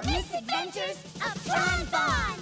The Misadventures of Tron Bonne!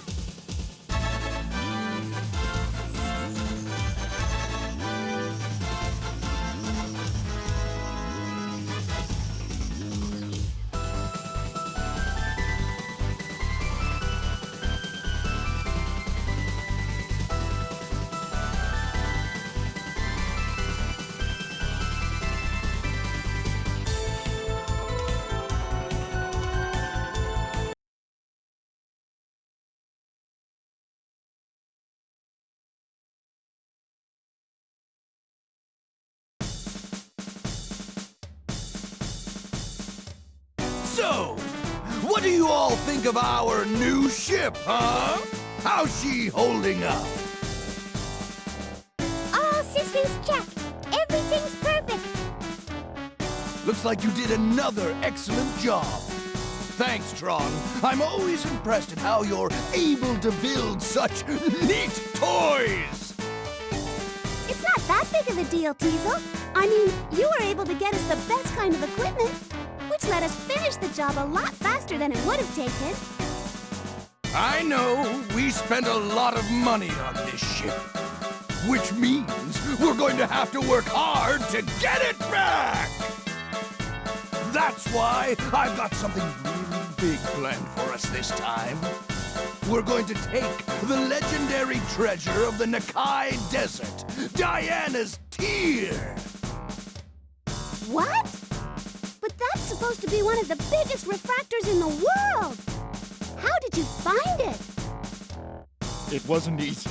So, what do you all think of our new ship, huh? How's she holding up? All systems check. Everything's perfect. Looks like you did another excellent job. Thanks, Tron. I'm always impressed at how you're able to build such neat toys. It's not that big of a deal, Teisel. I mean, you were able to get us the best kind of equipment, which let us finish the job a lot faster than it would have taken. I know we spent a lot of money on this ship, which means we're going to have to work hard to get it back. That's why I've got something really big planned for us this time. We're going to take the legendary treasure of the Nakai Desert, Diana's Tear. What? But that's supposed to be one of the biggest refractors in the world! How did you find it? It wasn't easy.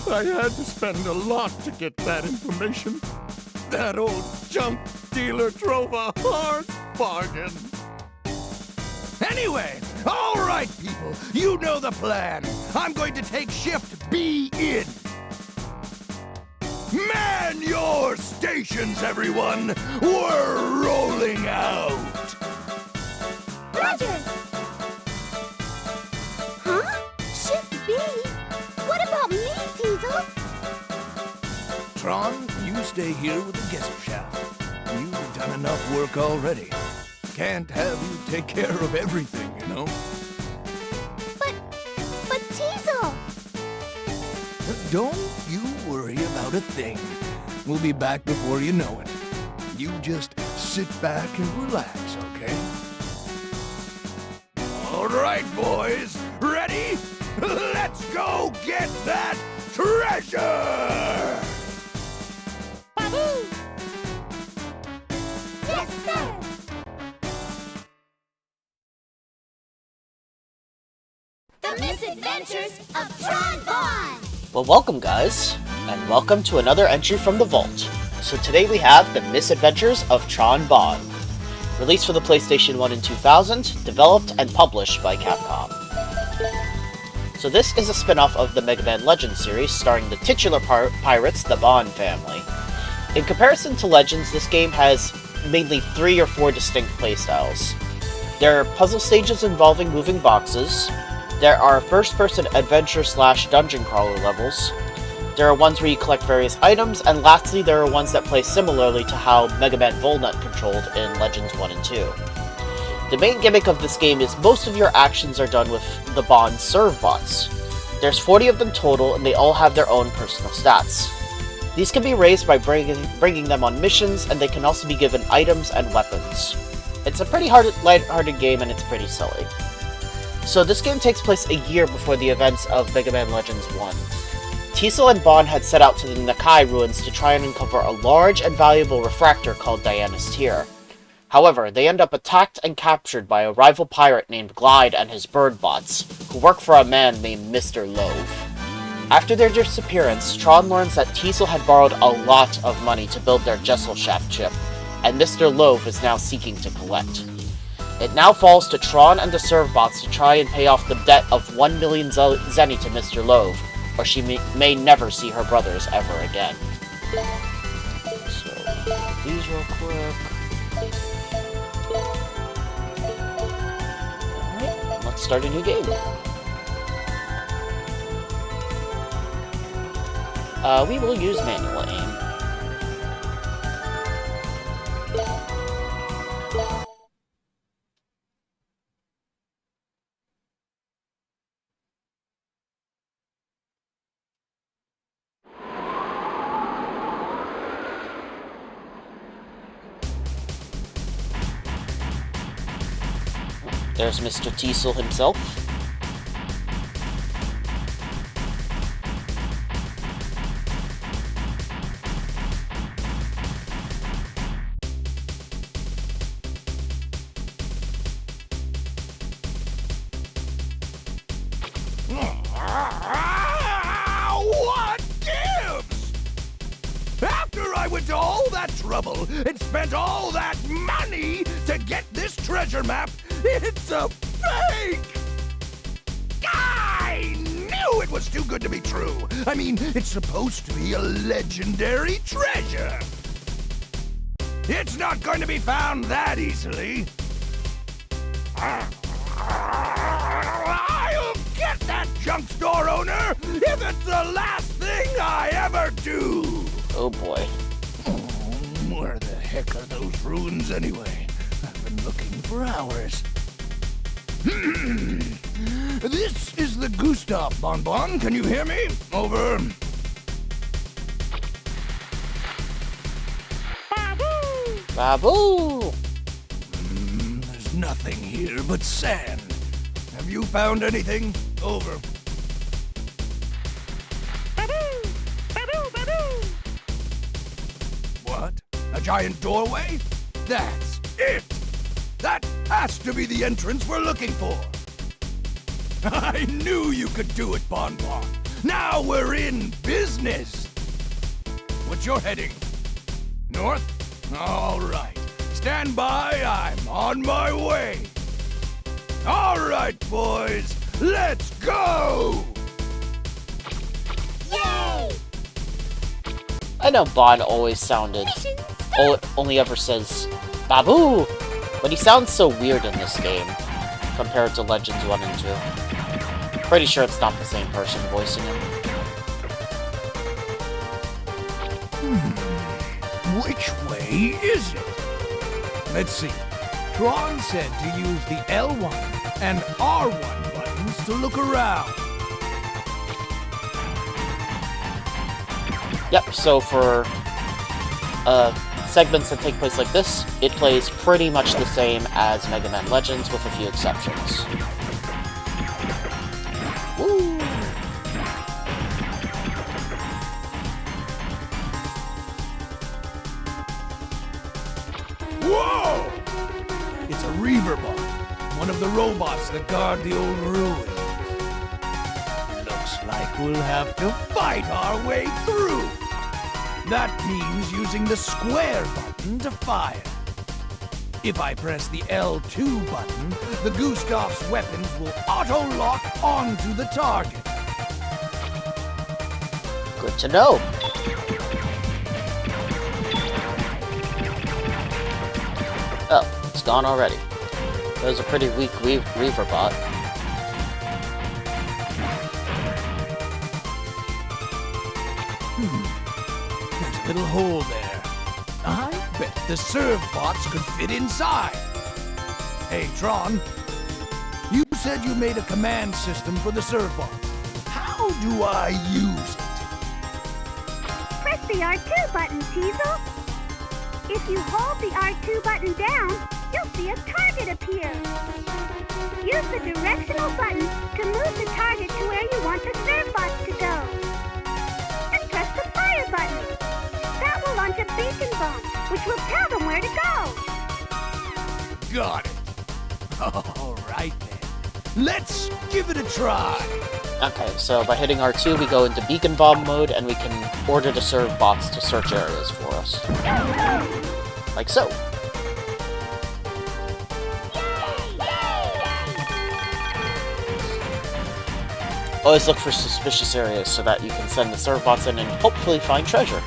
I had to spend a lot to get that information. That old junk dealer drove a hard bargain. Anyway, all right, people, you know the plan. I'm going to take Shift B in. Man your stations, everyone! We're rolling out! Roger! Huh? Shift B? What about me, Teisel? Tron, you stay here with the Gesselschaft. You've done enough work already. Can't have you take care of everything, you know? But Teisel! Don't you worry about a thing. We'll be back before you know it. You just sit back and relax, okay? All right, boys. Ready? Let's go get that treasure! Daddy! Yes, sir! The Misadventures of Tron Bonne! Well, welcome guys, and welcome to another entry from the vault. So today we have The Misadventures of Tron Bonne, released for the PlayStation 1 in 2000, developed and published by Capcom. So this is a spin-off of the Mega Man Legends series, starring the titular pirates, the Bon family. In comparison to Legends, this game has mainly 3 or 4 distinct playstyles. There are puzzle stages involving moving boxes. There are first-person adventure/dungeon crawler levels. There are ones where you collect various items, and lastly there are ones that play similarly to how Mega Man Volnut controlled in Legends 1 and 2. The main gimmick of this game is most of your actions are done with the Bon Servbots. There's 40 of them total, and they all have their own personal stats. These can be raised by bringing them on missions, and they can also be given items and weapons. It's a pretty light-hearted game, and it's pretty silly. So this game takes place a year before the events of Mega Man Legends 1. Teisel and Bon had set out to the Nakai ruins to try and uncover a large and valuable refractor called Diana's Tear. However, they end up attacked and captured by a rival pirate named Glide and his bird bots, who work for a man named Mr. Loath. After their disappearance, Tron learns that Teisel had borrowed a lot of money to build their Gesselschaft chip, and Mr. Loath is now seeking to collect. It now falls to Tron and the Servbots to try and pay off the debt of 1 million Zenny to Mr. Loath, or she may never see her brothers ever again. So, these real quick. Alright, let's start a new game. We will use manual aim. There's Mr. Teisel himself. What gives? After I went to all that trouble and spent all that money to get this treasure map, it's a fake! I knew it was too good to be true. I mean, it's supposed to be a legendary treasure. It's not going to be found that easily. I'll get that junk store owner if it's the last thing I ever do. Oh boy. Where the heck are those ruins anyway? I've been looking for hours. This is the Gesselschaft, Bon Bon. Can you hear me? Over. Babu! There's nothing here but sand. Have you found anything? Over. What? A giant doorway? That's it! That has to be the entrance we're looking for! I knew you could do it, Bon Bon! Now we're in business! What's your heading? North? All right. Stand by, I'm on my way! All right, boys, let's go! Yay! I know Bon always sounded... only ever says Babu! But he sounds so weird in this game, compared to Legends 1 and 2. Pretty sure it's not the same person voicing him. Which way is it? Let's see. Tron said to use the L1 and R1 buttons to look around. Yep, so for segments that take place like this, it plays pretty much the same as Mega Man Legends with a few exceptions. Woo! Whoa! It's a Reaverbot, one of the robots that guard the old ruins. Looks like we'll have to fight our way through. That means using the square button to fire. If I press the L2 button, the Gesselschaft's weapons will auto-lock onto the target. Good to know. Oh, it's gone already. That was a pretty weak Reaverbot. There's a little hole there. I bet the Servbots could fit inside. Hey, Tron. You said you made a command system for the Servbots. How do I use it? Press the R2 button, Teisel. If you hold the R2 button down, you'll see a target appear. Use the directional button to move the target to where you want the Servbots to go. And press the fire button. That will launch a beacon bomb, which will tell them where to go. Got it. All right, then. Let's give it a try. Okay, so by hitting R2, we go into Beacon Bomb mode, and we can order the Servbots to search areas for us. Like so. Always look for suspicious areas so that you can send the Servbots in and hopefully find treasure.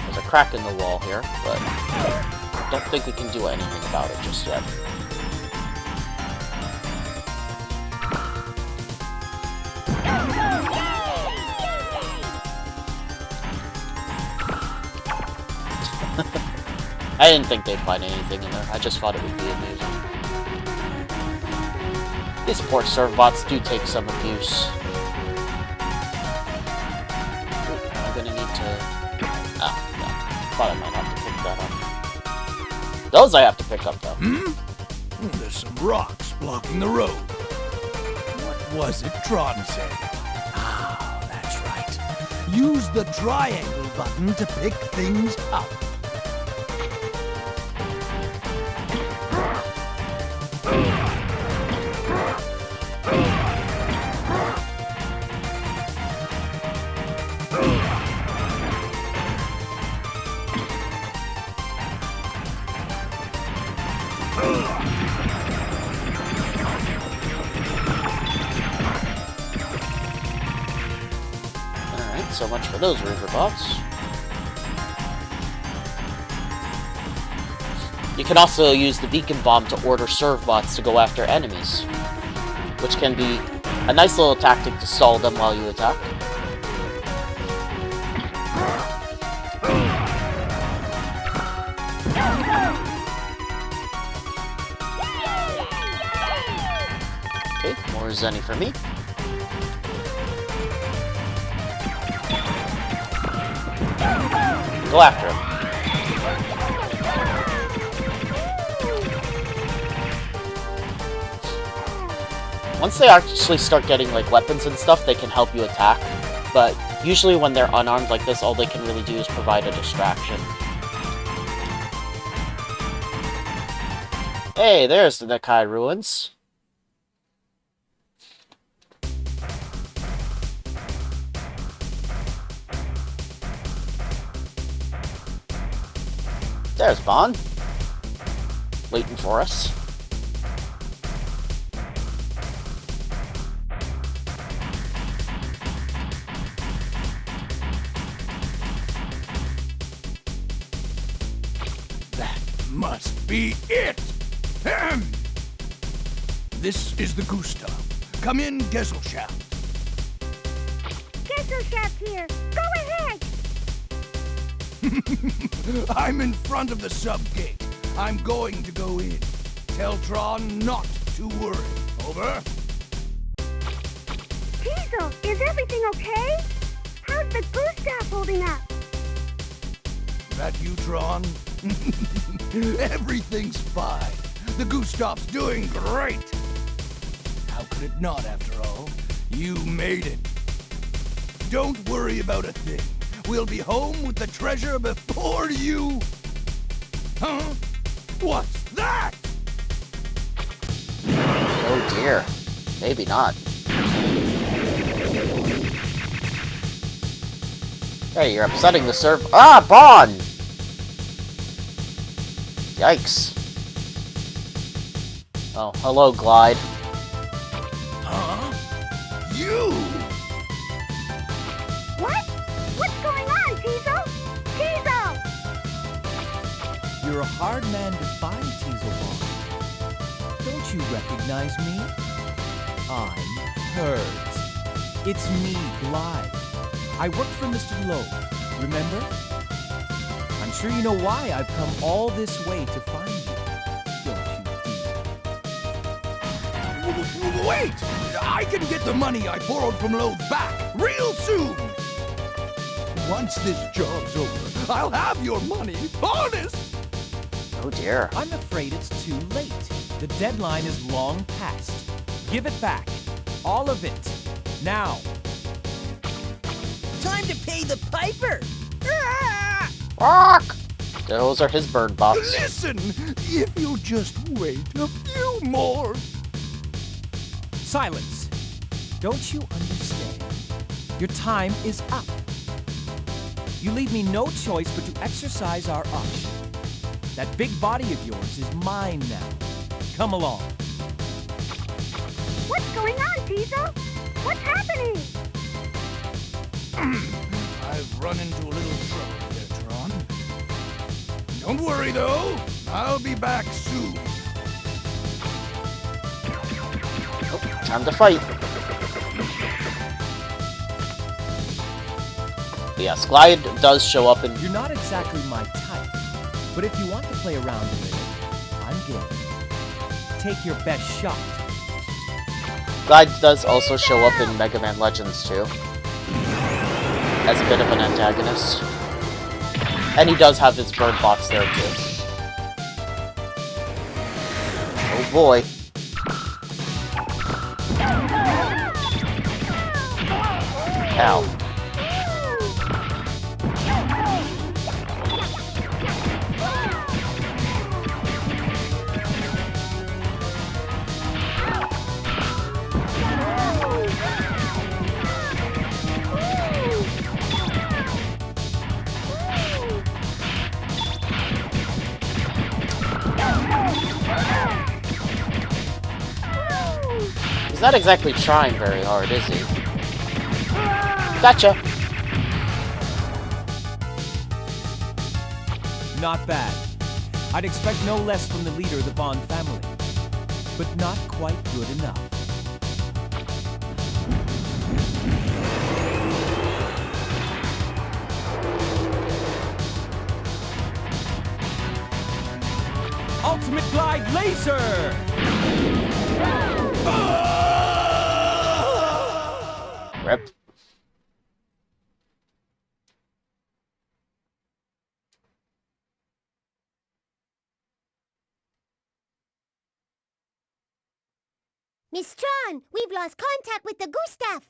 There's a crack in the wall here, but I don't think we can do anything about it just yet. I didn't think they'd find anything in there. I just thought it would be amusing. These poor Servbots do take some abuse. Ooh, I'm gonna need to... Oh, no. Thought I might have to pick that up. else I have to pick up, though? There's some rocks blocking the road. What was it Tron said? Ah, that's right. Use the triangle button to pick things up. Alright, so much for those riverbots. You can also use the beacon bomb to order Servbots to go after enemies, which can be a nice little tactic to stall them while you attack. Okay, more Zenny for me. Go after him. Once they actually start getting like weapons and stuff, they can help you attack. But usually when they're unarmed like this, all they can really do is provide a distraction. Hey, there's the Nekai ruins. There's Bon, waiting for us. That must be it! Ahem. This is the Gustav. Come in, Gesselschaft. Gesselschaft here. Go ahead. I'm in front of the sub-gate. I'm going to go in. Tell Tron not to worry. Over. Teisel, is everything okay? How's the Gustav holding up? That you, Tron? Everything's fine. The Gustav's doing great. How could it not, after all? You made it. Don't worry about a thing. We'll be home with the treasure before you... Huh? What's that? Oh dear. Maybe not. Hey, you're upsetting the serv- Ah, Bon! Yikes. Oh, hello, Glide. Huh? You! What? What's going on, Teisel? Teisel! You're a hard man to find, Teisel Bon. Don't you recognize me? I'm Hers. It's me, Glide. I work for Mr. Loath, remember? I'm sure you know why I've come all this way to find you, don't you, dear? Wait! I can get the money I borrowed from Loath back real soon! Once this job's over, I'll have your money, honest! Oh dear. I'm afraid it's too late. The deadline is long past. Give it back. All of it. Now. Time to pay the piper! Rock! Those are his bird bots. Listen! If you'll just wait a few more... Silence! Don't you understand? Your time is up. You leave me no choice but to exercise our option. That big body of yours is mine now. Come along. What's going on, Teisel? What's happening? I've run into a little trouble there, Tron. Don't worry, though. I'll be back soon. Time to fight. Yes, Glide does show up in... You're not exactly my type, but if you want to play around a little, I'm game. Take your best shot. Glide does also show up in Mega Man Legends too, as a bit of an antagonist. And he does have his bird box there too. Oh boy. Ow. He's not exactly trying very hard, is he? Gotcha! Not bad. I'd expect no less from the leader of the Bond family. But not quite good enough. Ultimate Glide Laser! Rip. Miss Tron, we've lost contact with the Gustaf.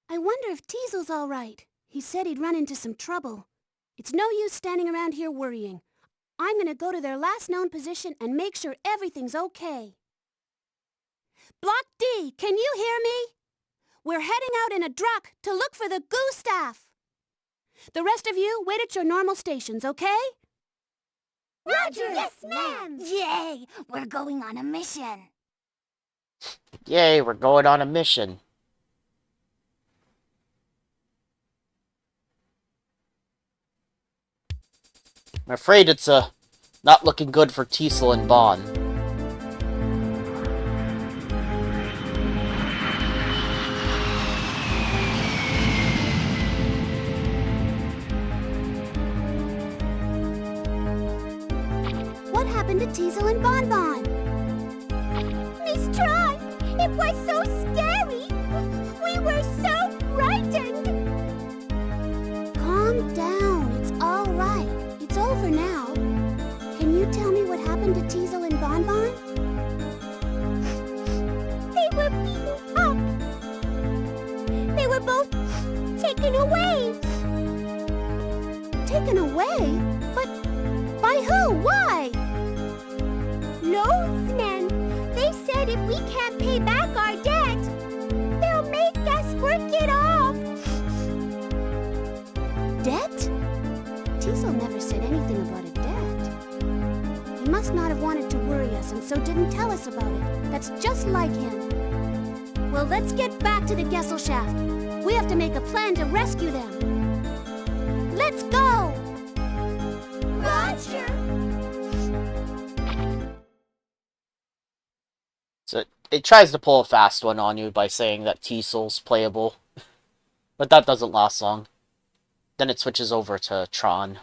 I wonder if Teisel's all right. He said he'd run into some trouble. It's no use standing around here worrying. I'm gonna go to their last known position and make sure everything's okay. Block D, can you hear me? We're heading out in a truck to look for the Gustaf. The rest of you, wait at your normal stations, okay? Roger! Yes, ma'am! Yay! We're going on a mission. Yay, we're going on a mission. I'm afraid it's not looking good for Teisel and Bon. What happened to Teisel and Bon Bon? Miss Tron, it was so scary. We were so frightened. Calm down. It's all right. It's over now. Can you tell me what happened to Teisel and Bon Bon? They were beaten up. They were both taken away. Taken away? But by who? Why? Loath's men. They said if we can't pay back our debt, they'll make us work it off. Debt? Teisel never said anything about a debt. He must not have wanted to worry us and so didn't tell us about it. That's just like him. Well, let's get back to the Gesselschaft. We have to make a plan to rescue them. Let's go! Roger! So it tries to pull a fast one on you by saying that Teisel's playable. But that doesn't last long. Then it switches over to Tron.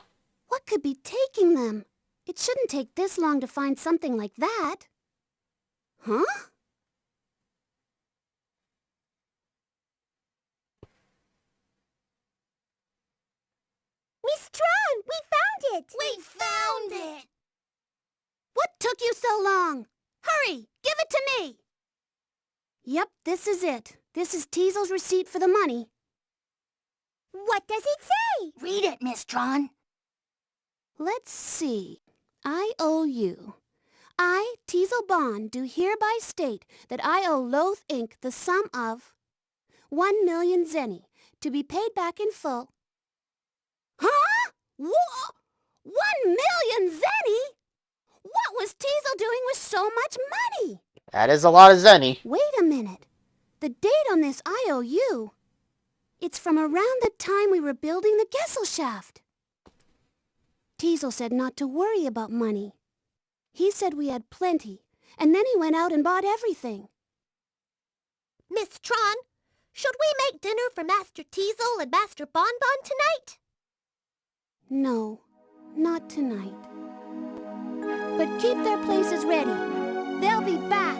What could be taking them? It shouldn't take this long to find something like that. Huh? Miss Tron, we found it! We found it! What took you so long? Hurry, give it to me! Yep, this is it. This is Teisel's receipt for the money. What does it say? Read it, Miss Tron. Let's see. I owe you. I, Teisel Bon, do hereby state that I owe Loath Inc. the sum of 1 million Zenny, to be paid back in full. Huh? 1 million Zenny? What was Teisel doing with so much money? That is a lot of Zenny. Wait a minute. The date on this IOU. It's from around the time we were building the Gesselschaft. Teisel said not to worry about money. He said we had plenty, and then he went out and bought everything. Miss Tron, should we make dinner for Master Teisel and Master Bon Bon tonight? No, not tonight. But keep their places ready. They'll be back.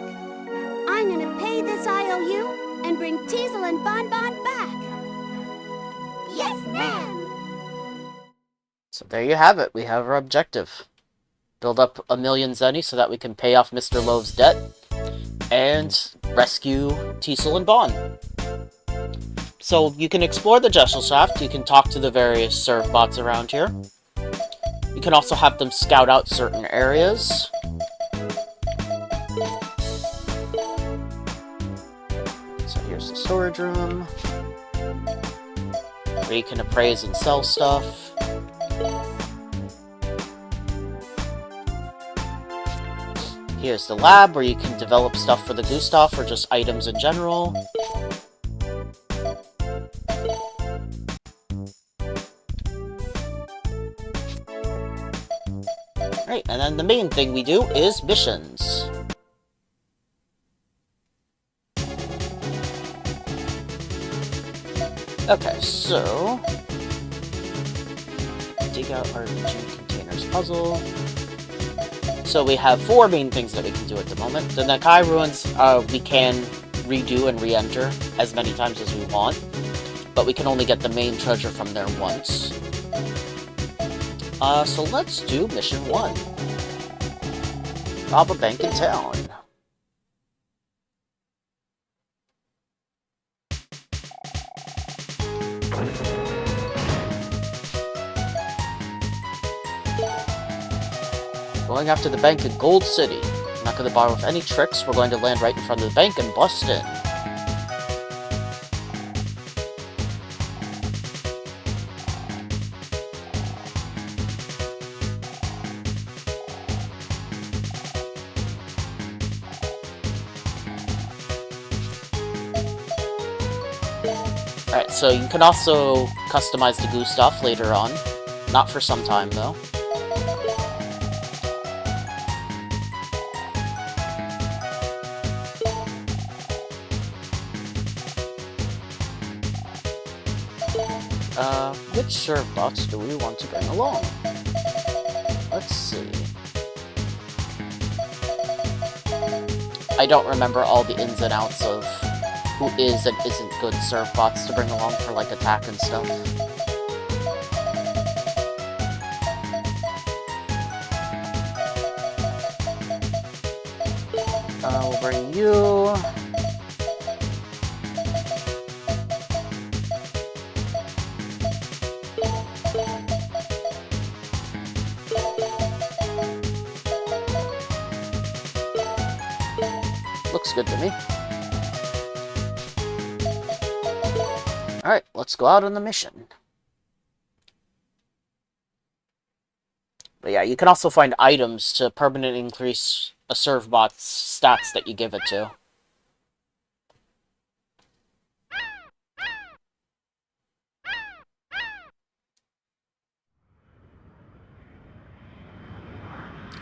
I'm gonna pay this IOU and bring Teisel and Bon Bon back. Yes, ma'am. So there you have it. We have our objective. Build up 1,000,000 Zenny so that we can pay off Mr. Loath's debt. And rescue Teisel and Bon. So you can explore the Gesselschaft, you can talk to the various Servbots around here. You can also have them scout out certain areas. So here's the storage room, where you can appraise and sell stuff. Here's the lab, where you can develop stuff for the Gustaf, or just items in general. Right, and then the main thing we do is missions. Okay, so... dig out RPG containers puzzle. So we have 4 main things that we can do at the moment. The Nakai Ruins, we can redo and re-enter as many times as we want, but we can only get the main treasure from there once. So let's do mission 1. Rob a bank in town. Going after the bank in Gold City. I'm not going to bother with any tricks. We're going to land right in front of the bank and bust in. Alright, so you can also customize the Gustaf later on. Not for some time, though. Which Servbots do we want to bring along? Let's see. I don't remember all the ins and outs of who is and isn't good Servbots to bring along for, like, attack and stuff. We'll bring you... Looks good to me. Alright, let's go out on the mission. But yeah, you can also find items to permanently increase a Servbot's stats that you give it to.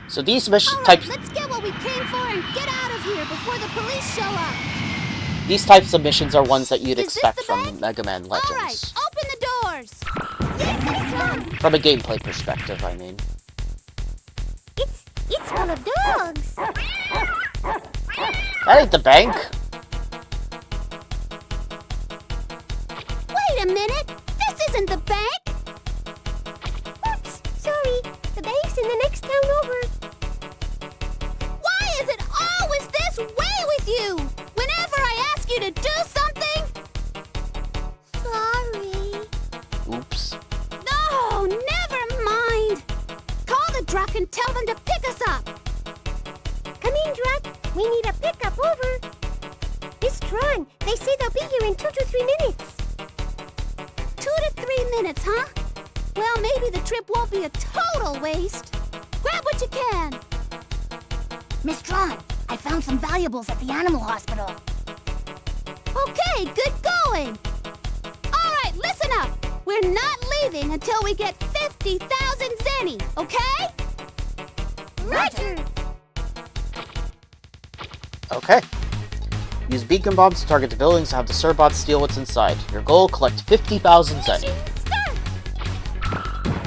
So these mission types... Let's get what we came for and get out of here before the police show up! These types of missions are ones that you'd expect from Mega Man Legends. Alright, open the doors! Yes, from a gameplay perspective, I mean. It's full of dogs! That ain't the bank! Wait a minute! This isn't the bank! Oops, sorry. The bank's in the next town over. Why is it always this way with you? Whenever I ask you to do something... Sorry. Oops. No, never mind. Call the truck and tell them to pick us up. Come in, truck. We need a pickup, over. Miss Tron, they say they'll be here in 2 to 3 minutes. 2 to 3 minutes, huh? Well, maybe the trip won't be a total waste. Grab what you can. Miss Tron, I found some valuables at the animal hospital. Okay, good going. All right, listen up. We're not leaving until we get 50,000 Zenny, okay? Roger. Okay. Use beacon bombs to target the buildings to have the Servbots steal what's inside. Your goal, collect 50,000 Zenny.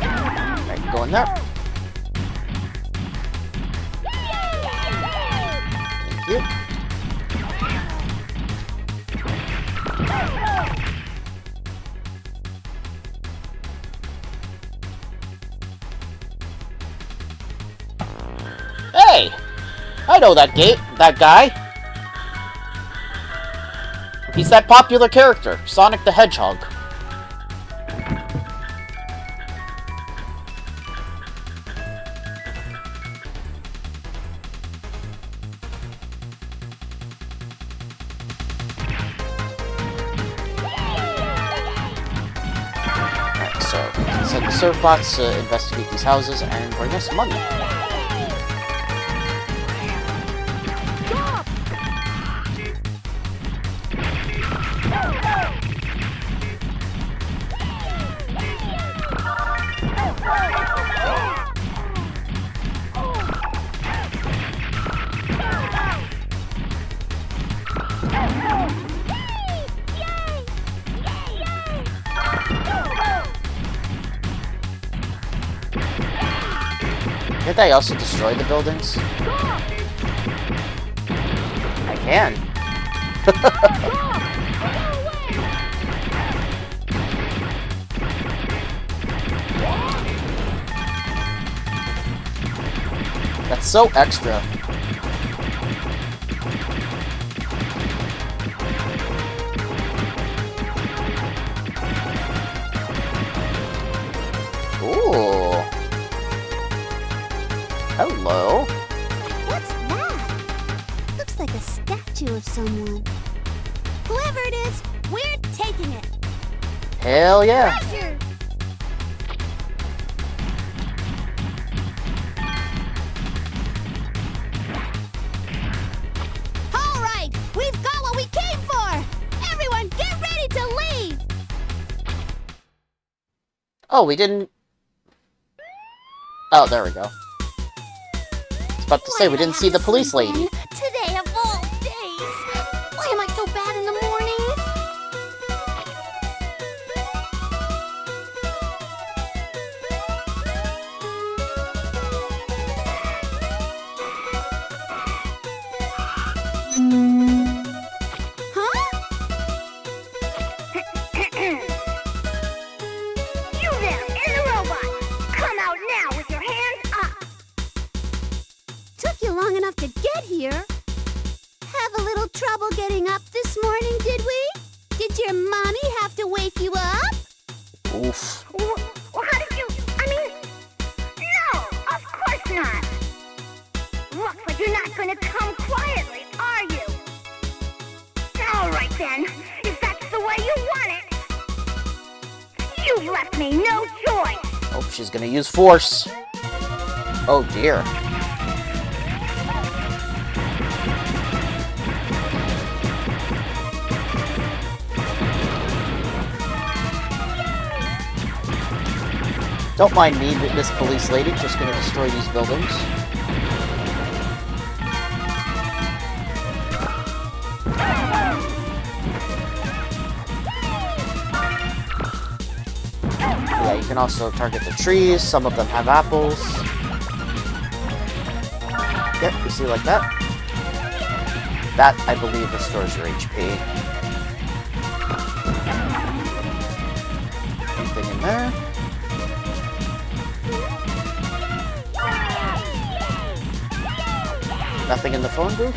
Alright, go in there. Thank you. Hey! I know that guy. He's that popular character, Sonic the Hedgehog. Alright, so send the Servbots to investigate these houses and bring us money. Can't I also destroy the buildings? I can. That's so extra. Ooh. Hello. What's that? Looks like a statue of someone. Whoever it is, we're taking it. Hell yeah. Treasure! All right, we've got what we came for. Everyone, get ready to leave. Oh, we didn't... Oh, there we go. I was about to say, we didn't see the police lady. Today of all days. Why am I so bad in the mornings? Huh? You there, in the robot! Come out now with your hands up! Took you long enough to get here. Have a little trouble getting up this morning, did we? Did your mommy have to wake you up? Oof. Well, how did you... I mean... No, of course not! Looks like you're not gonna come quietly, are you? Alright then, if that's the way you want it. You've left me no choice! Oh, she's gonna use force. Oh dear. Don't mind me, this police lady. Just gonna destroy these buildings. Yeah, you can also target the trees. Some of them have apples. Yep, you see like that? That, I believe, restores your HP. Anything in there? Nothing in the phone booth?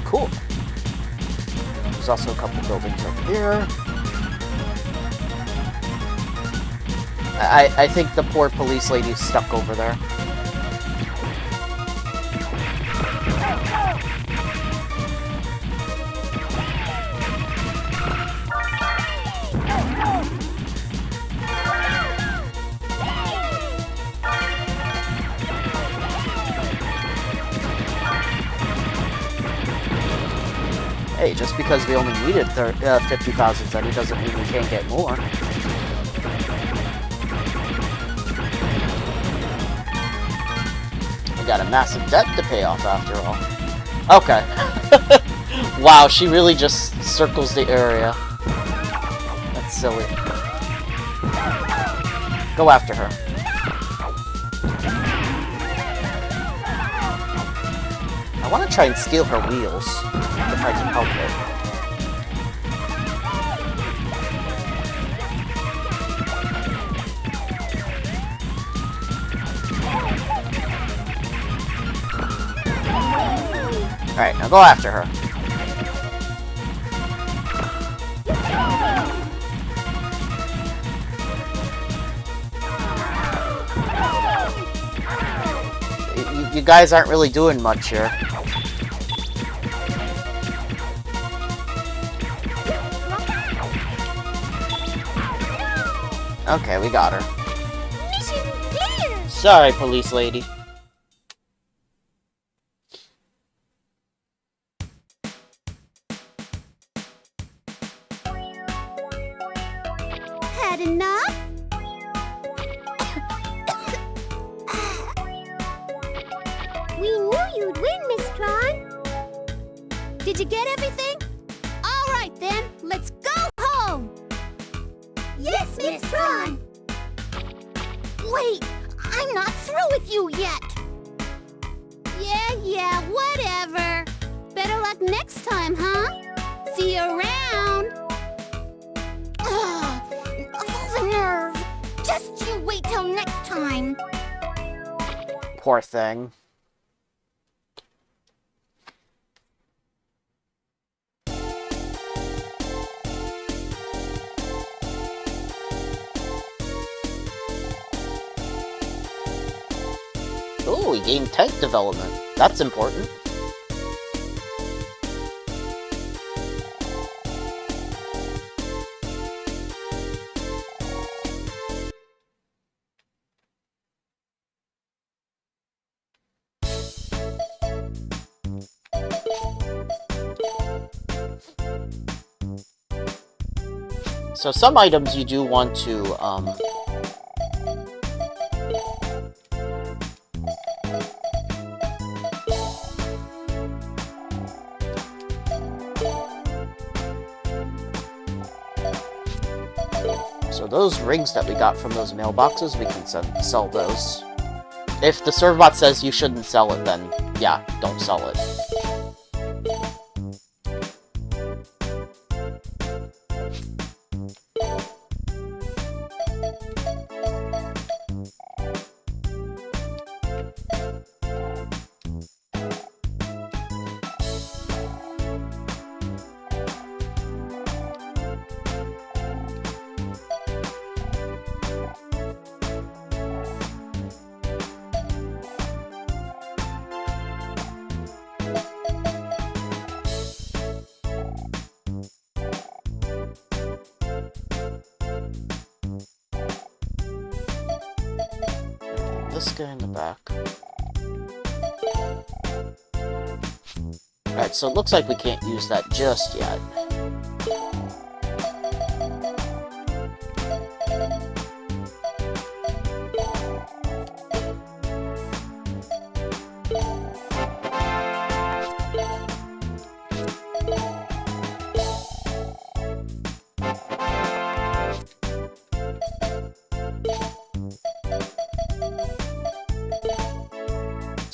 Cool. There's also a couple buildings over here. I think the poor police lady's stuck over there. Hey, just because we only needed 50,000 Zenny doesn't mean we can't get more. We got a massive debt to pay off after all. Okay. Wow, she really just circles the area. That's silly. Go after her. I want to try and steal her wheels, if I can help it. Alright, now go after her. You guys aren't really doing much here. Okay, we got her. Mission clear! Sorry, police lady. Had enough? We knew you'd win, Miss Tron. Did you get everything? All right, then. Let's go home. Yes, Miss Tron. Wait, I'm not through with you yet. Yeah, whatever. Better luck next time, huh? See you around. Ugh, the nerve. Just you wait till next time. Poor thing. Ooh, we gained tank development. That's important. So some items you do want to, so those rings that we got from those mailboxes, we can sell those. If the Servbot says you shouldn't sell it, then yeah, don't sell it. This guy in the back. Alright, so it looks like we can't use that just yet.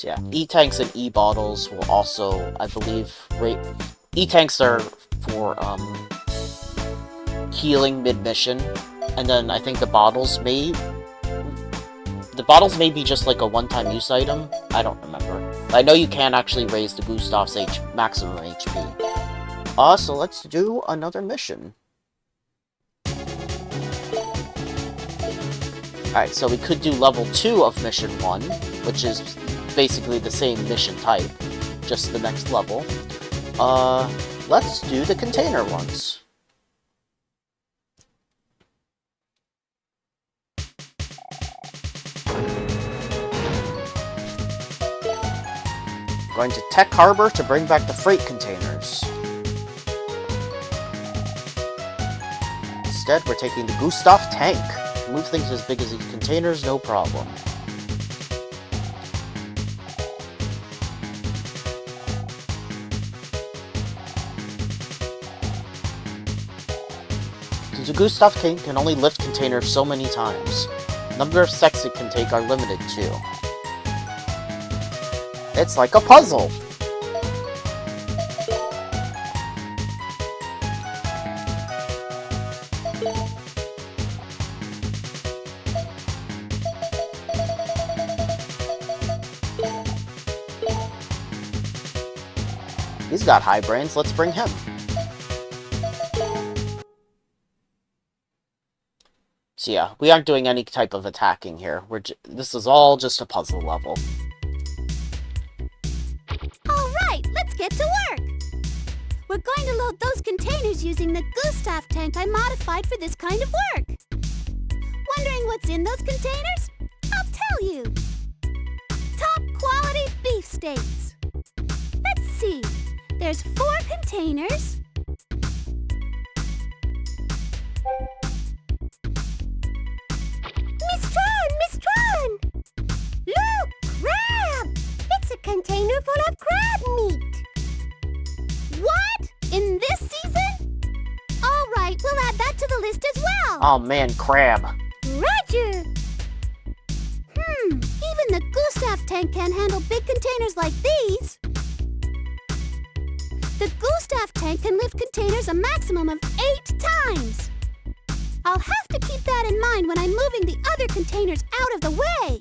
Yeah, E-tanks and E-bottles will also, I believe, E-tanks are for, healing mid-mission, and then I think the bottles may be just like a one-time use item. I don't remember. But I know you can actually raise the Gustaf's maximum HP. So let's do another mission. Alright, so we could do level 2 of mission 1, which is basically the same mission type, just the next level. Let's do the container ones. Going to Tech Harbor to bring back the freight containers. Instead, we're taking the Gustaf tank. Move things as big as these containers, no problem. The Gustaf tank can only lift containers so many times. The number of sets it can take are limited too. It's like a puzzle! He's got high brains, let's bring him. So yeah, we aren't doing any type of attacking here. This is all just a puzzle level. Alright, let's get to work! We're going to load those containers using the Gesselschaft tank I modified for this kind of work. Wondering what's in those containers? I'll tell you. Top quality beefsteaks. Let's see. There's 4 containers. Miss Tron! Look, crab! It's a container full of crab meat. What? In this season? All right, we'll add that to the list as well. Oh man, crab. Roger! Even the Gesselschaft tank can't handle big containers like these. The Gesselschaft tank can lift containers a maximum of 8 times. I'll have to keep that in mind when I'm moving the other containers out of the way.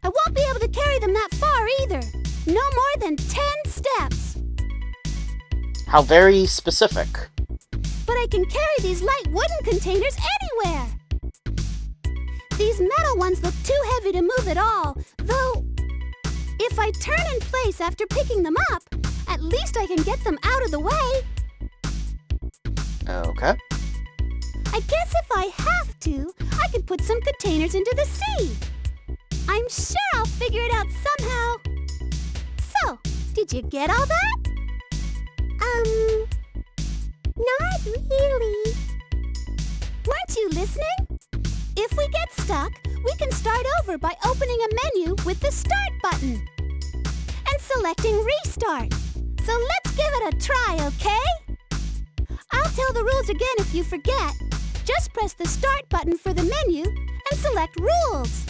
I won't be able to carry them that far either. No more than 10 steps. How very specific. But I can carry these light wooden containers anywhere. These metal ones look too heavy to move at all, though if I turn in place after picking them up, at least I can get them out of the way. Okay. I guess if I have to, I can put some containers into the sea. I'm sure I'll figure it out somehow. So, did you get all that? Not really. Weren't you listening? If we get stuck, we can start over by opening a menu with the Start button and selecting Restart. So let's give it a try, okay? I'll tell the rules again if you forget. Just press the Start button for the menu and select Rules.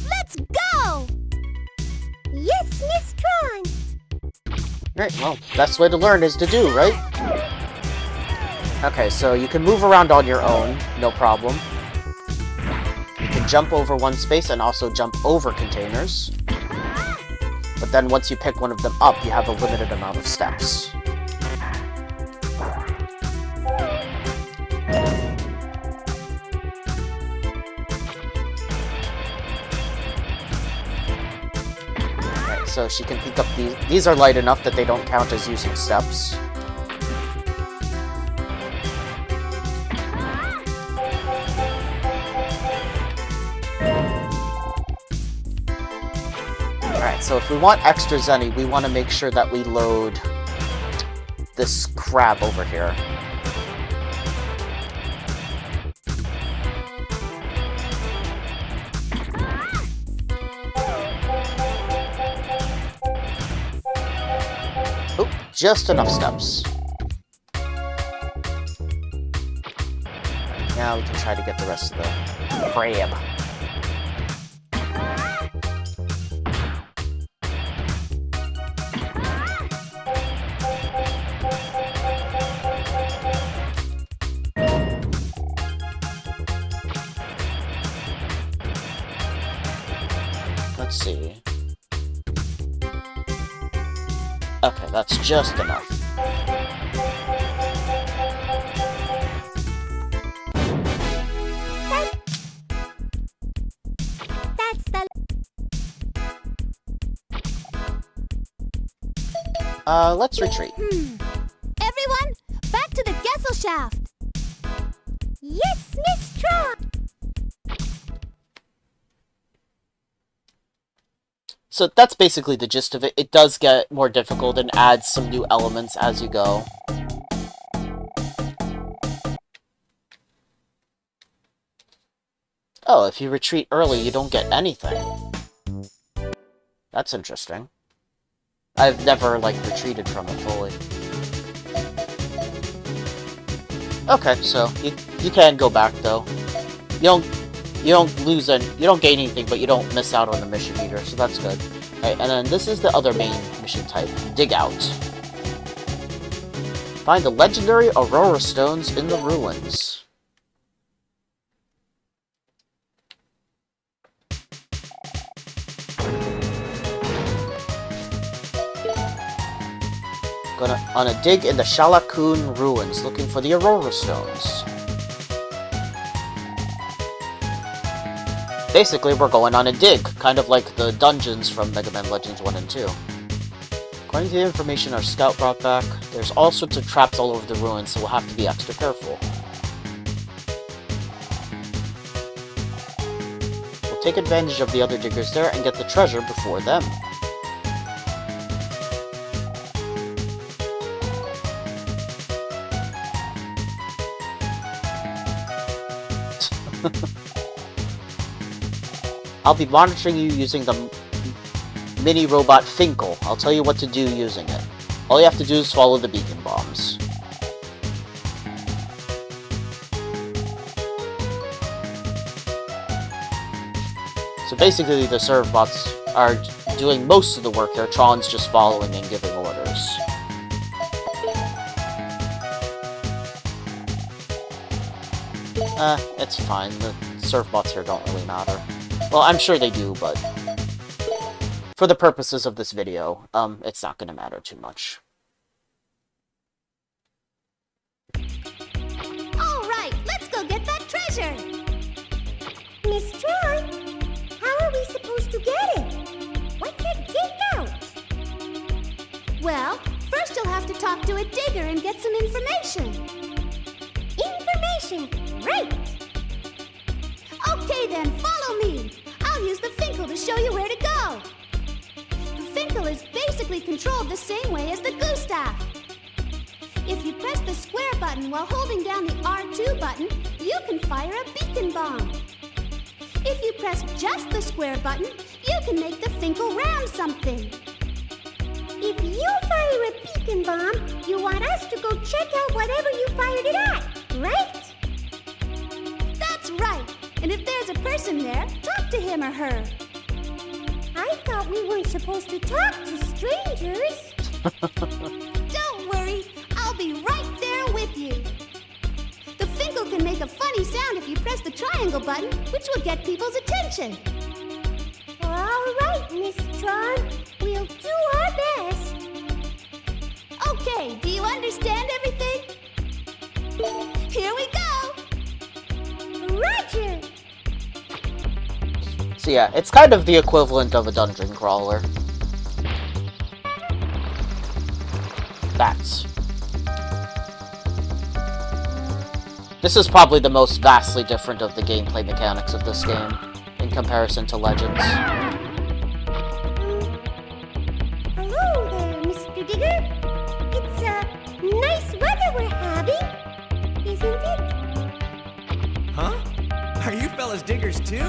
Let's go! Yes, Miss Tron! Right, well, best way to learn is to do, right? Okay, so you can move around on your own, no problem. You can jump over one space and also jump over containers. But then once you pick one of them up, you have a limited amount of steps. Alright, so she can pick up these. These are light enough that they don't count as using steps. Alright, so if we want extra Zenny, we want to make sure that we load this crab over here. Oop, just enough steps. Now we can try to get the rest of the crab. Let's see. Okay, that's just enough. That's the... Let's retreat. Everyone, back to the Gesselschaft! Yes, Miss Tron! So that's basically the gist of it. It does get more difficult and adds some new elements as you go. Oh, if you retreat early, you don't get anything. That's interesting. I've never, like, retreated from it fully. Okay, so you can go back, though. You don't lose any, you don't gain anything, but you don't miss out on the mission either, so that's good. Alright, and then this is the other main mission type, Dig Out. Find the legendary Aurora Stones in the ruins. Gonna on a dig in the Shalakun ruins, looking for the Aurora Stones. Basically, we're going on a dig, kind of like the dungeons from Mega Man Legends 1 and 2. According to the information our scout brought back, there's all sorts of traps all over the ruins, so we'll have to be extra careful. We'll take advantage of the other diggers there and get the treasure before them. I'll be monitoring you using the mini robot Finkel. I'll tell you what to do using it. All you have to do is follow the beacon bombs. So basically the Servbots are doing most of the work here. Tron's just following and giving orders. It's fine. The Servbots here don't really matter. Well, I'm sure they do, but for the purposes of this video, it's not gonna matter too much. Alright, let's go get that treasure! Miss Tron, how are we supposed to get it? What's a dig out? Well, first you'll have to talk to a digger and get some information. Information, right! Okay then, follow me! I'll use the Finkel to show you where to go! The Finkel is basically controlled the same way as the Gesselschaft. If you press the square button while holding down the R2 button, you can fire a beacon bomb. If you press just the square button, you can make the Finkel ram something. If you fire a beacon bomb, you want us to go check out whatever you fired it at, right? That's right! And if there's a person there, talk to him or her. I thought we weren't supposed to talk to strangers. Don't worry, I'll be right there with you. The Finkel can make a funny sound if you press the triangle button, which will get people's attention. All right, Miss Tron. We'll do our best. Okay, do you understand everything? Here we go! Roger! So yeah, it's kind of the equivalent of a dungeon crawler. Bats. This is probably the most vastly different of the gameplay mechanics of this game, in comparison to Legends. Hello there, Mr. Digger. It's, nice weather we're having, isn't it? Huh? Are you fellas diggers too?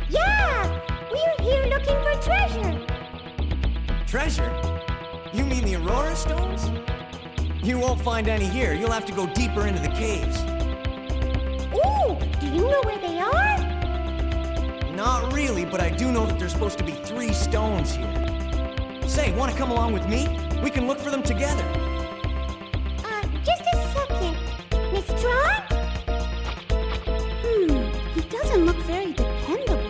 Yeah! We're here looking for treasure. Treasure? You mean the Aurora Stones? You won't find any here. You'll have to go deeper into the caves. Ooh, do you know where they are? Not really, but I do know that there's supposed to be 3 stones here. Say, want to come along with me? We can look for them together. Just a second. Miss Tron? He doesn't look very dependable.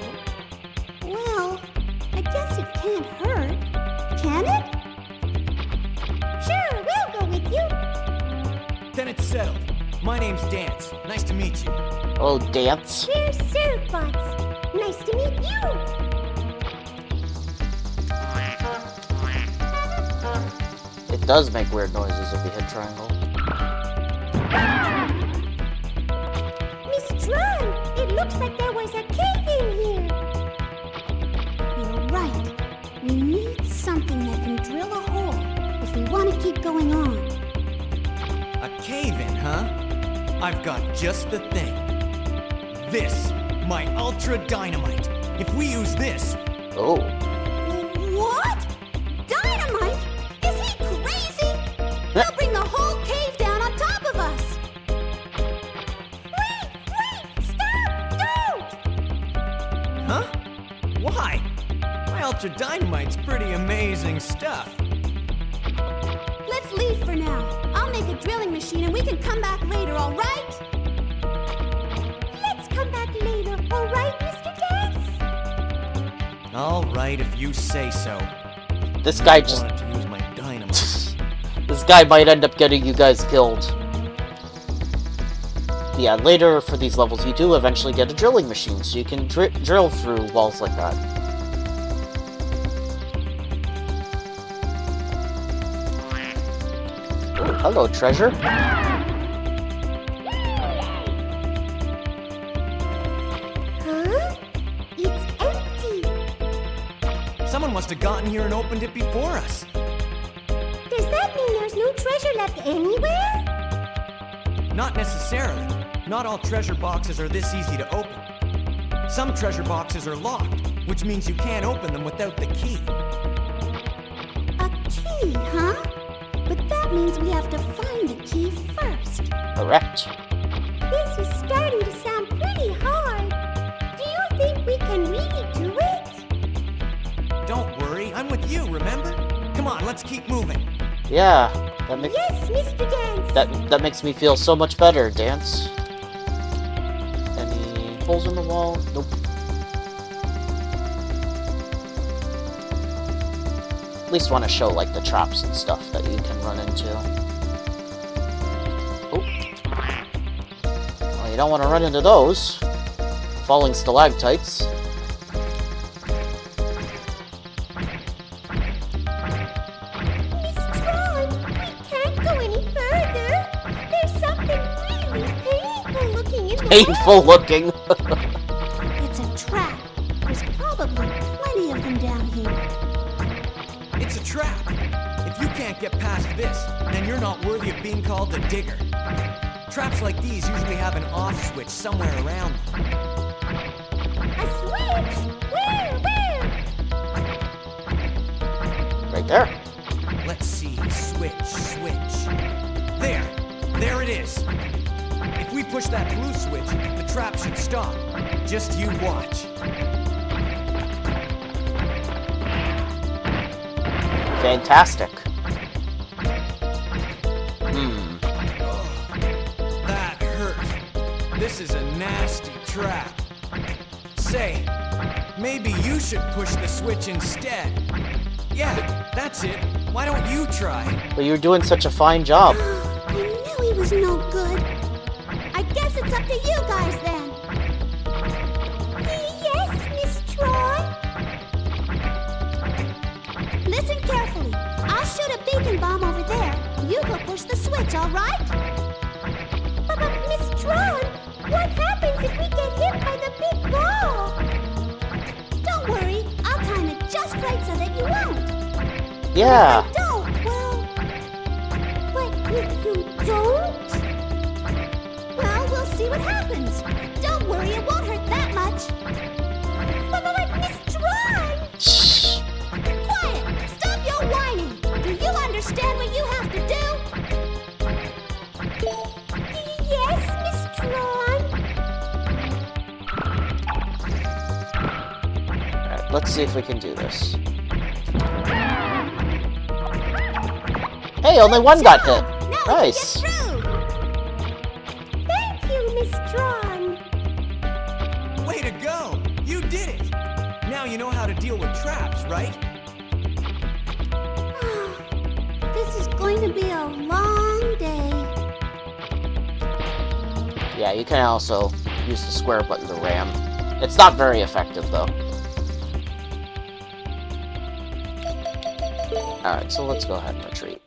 Well, I guess it can't hurt. Can it? Sure, we'll go with you. Then it's settled. My name's Dance. Nice to meet you. Oh, Dance. We're Servbots. Nice to meet you. It does make weird noises if you hit triangle. Miss Tron, it looks like there was a cave in here. You're right. We need something that can drill a hole if we want to keep going on. A cave-in, huh? I've got just the thing. This, my Ultra Dynamite. If we use this... Oh. What? Dynamite? Is he crazy? He'll bring the whole cave down on top of us. Wait, stop, don't! Huh? Why? My Ultra Dynamite's pretty amazing stuff. Let's leave for now. I'll make a drilling machine and we can come back later, all right? Let's come back later, all right, Mr. Dance? All right, if you say so. This guy just... wanted to use my dynamite. guy might end up getting you guys killed. Yeah, later for these levels, you do eventually get a drilling machine, so you can drill through walls like that. Ooh, hello, treasure. Huh? It's empty. Someone must have gotten here and opened it before us. Does that mean there's no treasure left anywhere? Not necessarily. Not all treasure boxes are this easy to open. Some treasure boxes are locked, which means you can't open them without the key. A key, huh? But that means we have to find the key first. Correct. This is starting to sound pretty hard. Do you think we can really do it? Don't worry, I'm with you, remember? Come on, let's keep moving. Yeah, Yes, Mr. Dance. that makes me feel so much better, Dance. Any holes in the wall? Nope. At least want to show like the traps and stuff that you can run into. Oh. Well, you don't want to run into those. Falling stalactites. Miss Tron, we can't go any further. There's something really painful looking in the Painful looking. It's a trap. There's probably plenty of them down here. It's a trap. If you can't get past this, then you're not worthy of being called the digger. Traps like these usually have an off switch somewhere around them. A switch? Where? Right there. Let's see. Switch. There it is. If we push that blue switch, the trap should stop. Just you watch. Fantastic. That hurt. This is a nasty trap. Say, maybe you should push the switch instead. Yeah, that's it. Why don't you try? Well, you're doing such a fine job. I knew he was no good. I guess it's up to you guys then. Yes, Miss Tron. Listen carefully. I'll shoot a beacon bomb over there. You go push the switch, all right? But Miss Tron, what happens if we get hit by the big ball? Don't worry. I'll time it just right so that you won't. Yeah. If I don't, well... But if you don't? Well, we'll see what happens. Don't worry, it won't hurt that much. But Miss Tron! Shh. Quiet! Stop your whining! Do you understand what you have to do? Yes, Miss Tron? Alright, let's see if we can do this. Hey, only one got hit. Now Nice. we can get through. Thank you, Miss Tron. Way to go! You did it! Now you know how to deal with traps, right? This is going to be a long day. Yeah, you can also use the square button to ram. It's not very effective, though. Alright, so let's go ahead and retreat.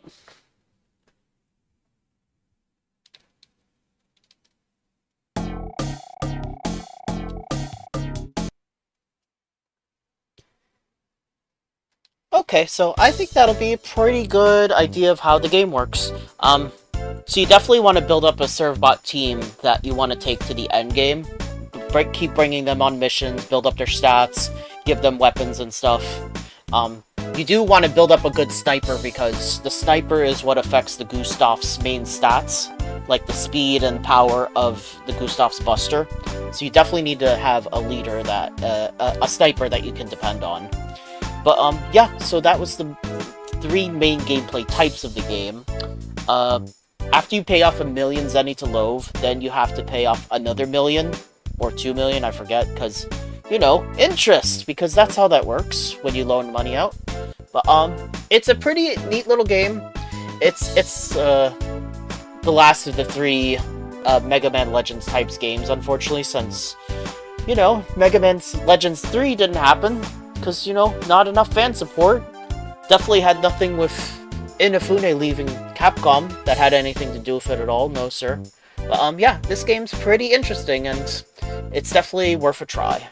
Okay, so I think that'll be a pretty good idea of how the game works. So you definitely want to build up a Servbot team that you want to take to the end game. Keep bringing them on missions, build up their stats, give them weapons and stuff. You do want to build up a good sniper because the sniper is what affects the Gustaf's main stats, like the speed and power of the Gustaf's Buster. So you definitely need to have a leader that, a sniper that you can depend on. But yeah, so that was the 3 main gameplay types of the game. After you pay off 1 million Zenny to Loath, then you have to pay off another 1 million, or 2 million, I forget, because, you know, interest, because that's how that works when you loan money out. But it's a pretty neat little game. it's the last of the 3 Mega Man Legends types games, unfortunately, since, you know, Mega Man Legends 3 didn't happen, because, you know, not enough fan support. Definitely had nothing with Inafune leaving Capcom that had anything to do with it at all, no sir. But yeah, this game's pretty interesting, and it's definitely worth a try.